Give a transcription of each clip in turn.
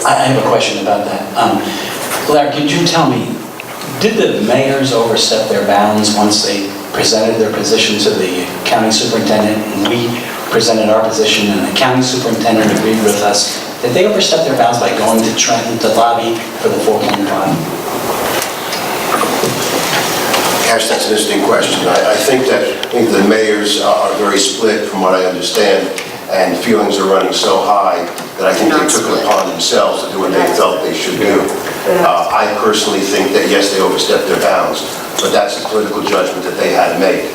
I have a question about that. Larry, could you tell me, did the mayors overstep their bounds once they presented their position to the county superintendent, and we presented our position, and the county superintendent agreed with us? Did they overstep their bounds by going to Trenton to lobby for the 4.5? Cash, that's an interesting question. I think the mayors are very split from what I understand, and feelings are running so high that I think they took it upon themselves to do what they felt they should do. I personally think that, yes, they overstepped their bounds, but that's a political judgment that they had to make.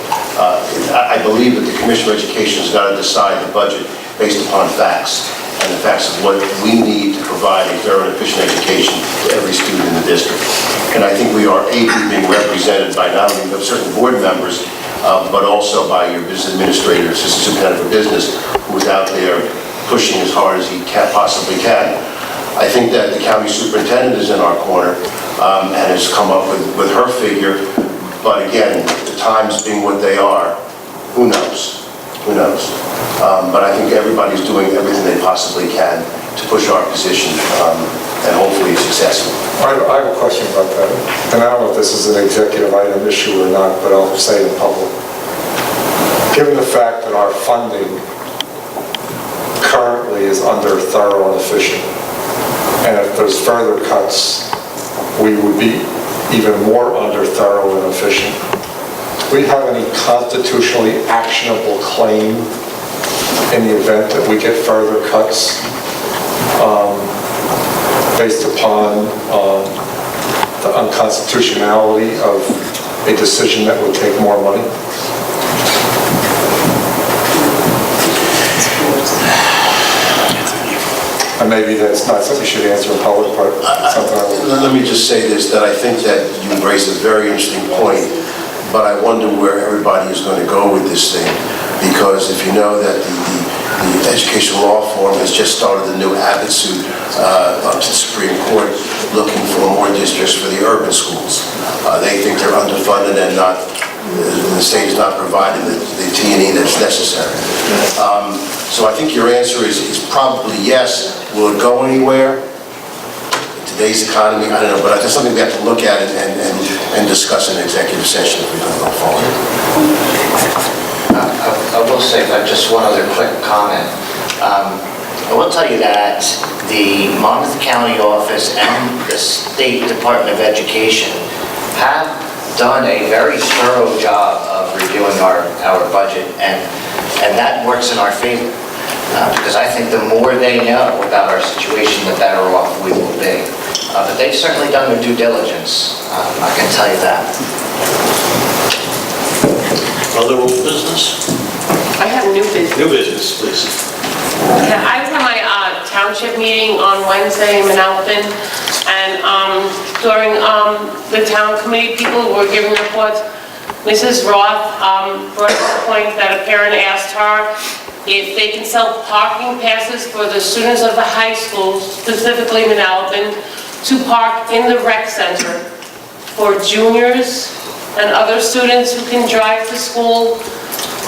I believe that the Commissioner of Education has got to decide the budget based upon facts, and the facts of what we need to provide a fair and efficient education to every student in the district. And I think we are ably being represented by not only certain board members, but also by your business administrator, assistant superintendent for business, who is out there pushing as hard as he possibly can. I think that the county superintendent is in our corner and has come up with her figure, but again, the times being what they are, who knows? Who knows? But I think everybody's doing everything they possibly can to push our position, and hopefully successful. I have a question about that, and I don't know if this is an executive item issue or not, but I'll say it in public. Given the fact that our funding currently is under thorough and efficient, and if there's further cuts, we would be even more under thorough and efficient. Do we have any constitutionally actionable claim in the event that we get further cuts based upon the unconstitutionality of a decision that would take more money? And maybe that's not something you should answer in public, but something Let me just say this, that I think that you raised a very interesting point, but I wonder where everybody is going to go with this thing, because if you know that the Education Law Forum has just started a new Abbott suit up to the Supreme Court looking for more districts for the urban schools. They think they're underfunded and the state is not providing the T&E that's necessary. So I think your answer is probably yes. Will it go anywhere? In today's economy, I don't know, but that's something we have to look at and discuss in executive session if we're going to go forward. I will say just one other quick comment. I will tell you that the Monmouth County office and the State Department of Education have done a very thorough job of reviewing our budget, and that works in our favor. Because I think the more they know about our situation, the better off we will be. But they've certainly done their due diligence, I can tell you that. Other old business? I have new business. New business, please. I was at my township meeting on Wednesday in Manalapan, and during the town committee, people were giving reports. Mrs. Roth brought up the point that a parent asked her if they can sell parking passes for the students of the high school, specifically Manalapan, to park in the rec center for juniors and other students who can drive to school.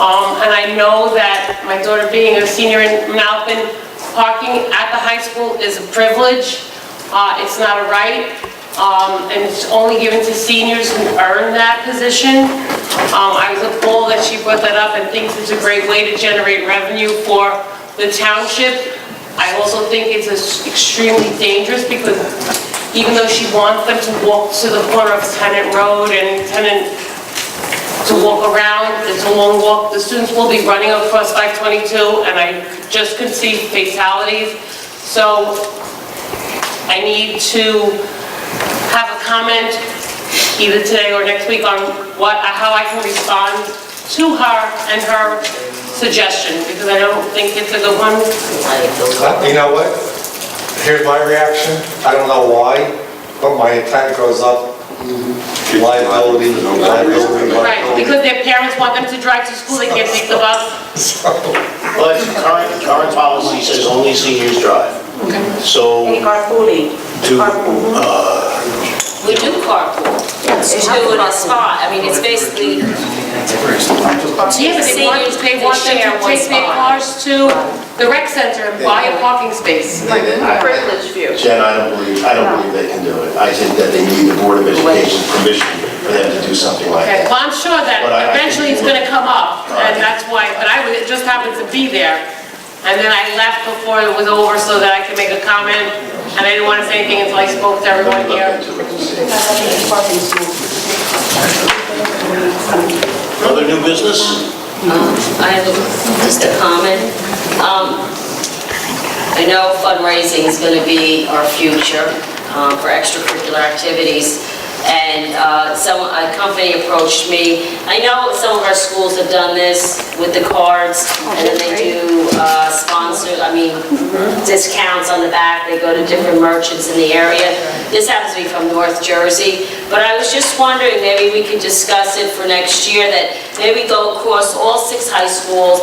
And I know that my daughter being a senior in Manalapan, parking at the high school is a privilege. It's not a right. And it's only given to seniors who earn that position. I was appalled that she brought that up and thinks it's a great way to generate revenue for the township. I also think it's extremely dangerous because even though she wants them to walk to the corner of Tennant Road and Tennant to walk around, it's a long walk, the students will be running across 522, and I just could see fatalities. So I need to have a comment either today or next week on how I can respond to her and her suggestion, because I don't think it's a good one. You know what? Here's my reaction. I don't know why, but my intent goes up. Liability. Right, because their parents want them to drive to school, they can't take the bus. But current policy says only seniors drive. So Any carpooling? to, We do carpool. two in a spot. I mean, it's basically, Yeah, but they want them share to one take their spot. cars to the rec center and buy a parking space. Privilege view. Jen, I don't believe they can do it. I think that they need the Board of Education's permission for them to do something like Okay, that. well, I'm sure that But I think eventually it's you would- gonna come up, and that's why, but it just happened to be there. And then I left before it was over so that I could make a comment, and I didn't want to say anything until I spoke to everyone Look here. into it and see. Other new business? I have just a comment. I know fundraising is going to be our future for extracurricular activities, and a company approached me. I know some of our schools have done this with the cards, and then they do discounts on the back. They go to different merchants in the area. This happens to be from North Jersey, but I was just wondering, maybe we could discuss it for next year, that maybe go across all 6 high schools,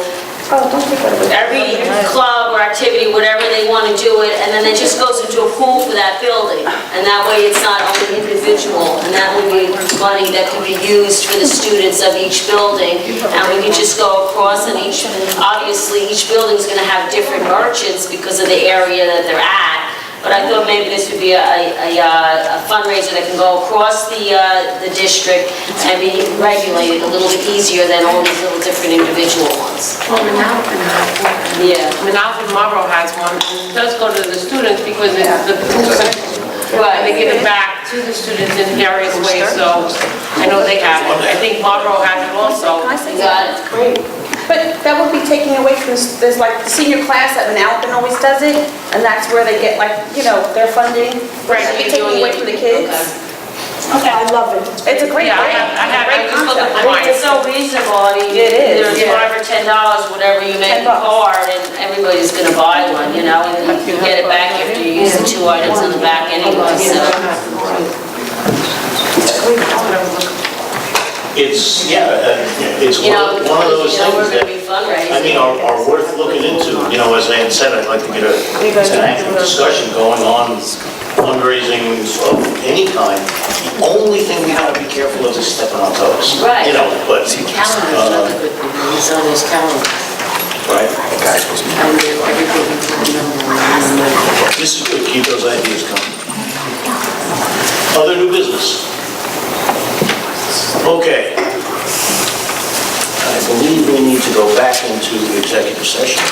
every club or activity, whatever they want to do it, and then it just goes into a pool for that building. And that way it's not only individual, and that would be money that could be used for the students of each building. And we could just go across, and obviously each building's going to have different merchants because of the area that they're at. But I thought maybe this would be a fundraiser that can go across the district and be regulated a little bit easier than all these little different individual ones. Well, Manalpin has one. Yeah. Manalpin Marlboro has one. It does go to the students because it's the pool center. And they give it back to the students in various ways, so I know they have it. I think Marlboro has it also. Got it. Great. But that would be taking away from, there's like the senior class at Manalapan always does it, and that's where they get like, their funding. Right. Should be taking away from the kids. Okay. I love it. It's a great, Yeah, great I just looked at I mean, it's so reasonable. I mean, It is, there's yeah. $5 or $10, whatever you make the $10. card, and everybody's gonna buy one, and you get it back after you use the 2 items on the back anyway, so. It's, it's You know, one of those we're things gonna be that, fundraising. are worth looking into. As I had said, I'd like to get an active discussion going on fundraising of any kind. The only thing we gotta be careful of is stepping on toes. Right. But, Calendar's another good thing, it's on his calendar. right, And everything. this is good, keep those ideas coming. Other new business? Okay. I believe we need to go back into the executive session.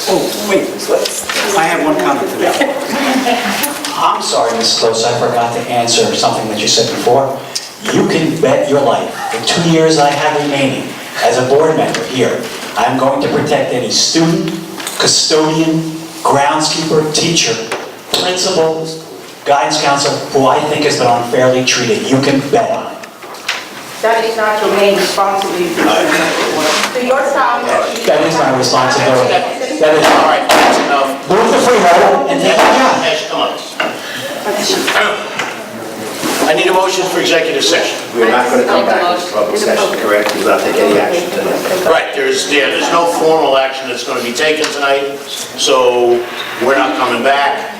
Oh, wait, I have one comment to that. I'm sorry, Mrs. Close, I forgot to answer something that you said before. You can bet your life, the 2 years I have remaining as a board member here, I'm going to protect any student, custodian, groundskeeper, teacher, principal, guidance counselor, who I think has been unfairly treated. You can bet on it. That is not your main responsibility. So your town. That is my responsibility. That is, All right, that's enough. move the freehold and take my job. Ash, come on. I need a motion for executive session. We're not going to come back into public session, correct? We will not take any action tonight. Right, there's no formal action that's going to be taken tonight, so we're not coming back.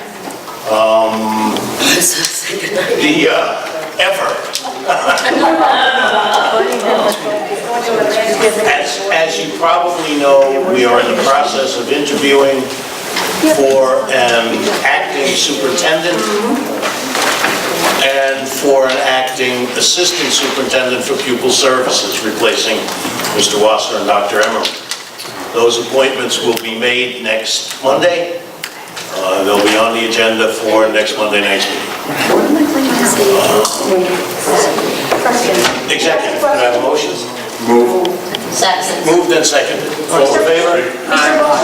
As you probably know, we are in the process of interviewing for an acting superintendent and for an acting assistant superintendent for pupil services, replacing Mr. Wasser and Dr. Emerald. Those appointments will be made next Monday. They'll be on the agenda for next Monday night's meeting. Executive, can I have a motion? Second. Moved and seconded. All in favor?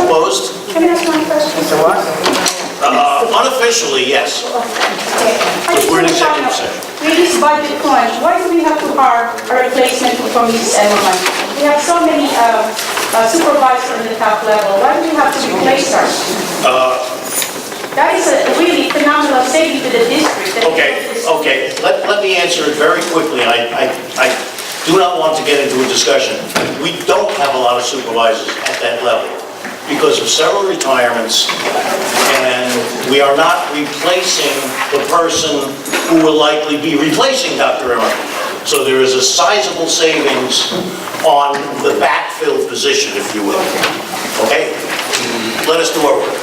Opposed? Can I ask one question? Unofficially, yes. I We're in just want to executive find out, session. with this budget crunch, why do we have to hire a replacement from East Everman? We have so many supervisors on the top level, why do we have to replace her? That is a really phenomenal saving to the district. Okay. Let me answer it very quickly. I do not want to get into a discussion. We don't have a lot of supervisors at that level because of several retirements, and we are not replacing the person who will likely be replacing Dr. Emmer. So there is a sizable savings on the backfill position, if you will. Okay? Let us do our work.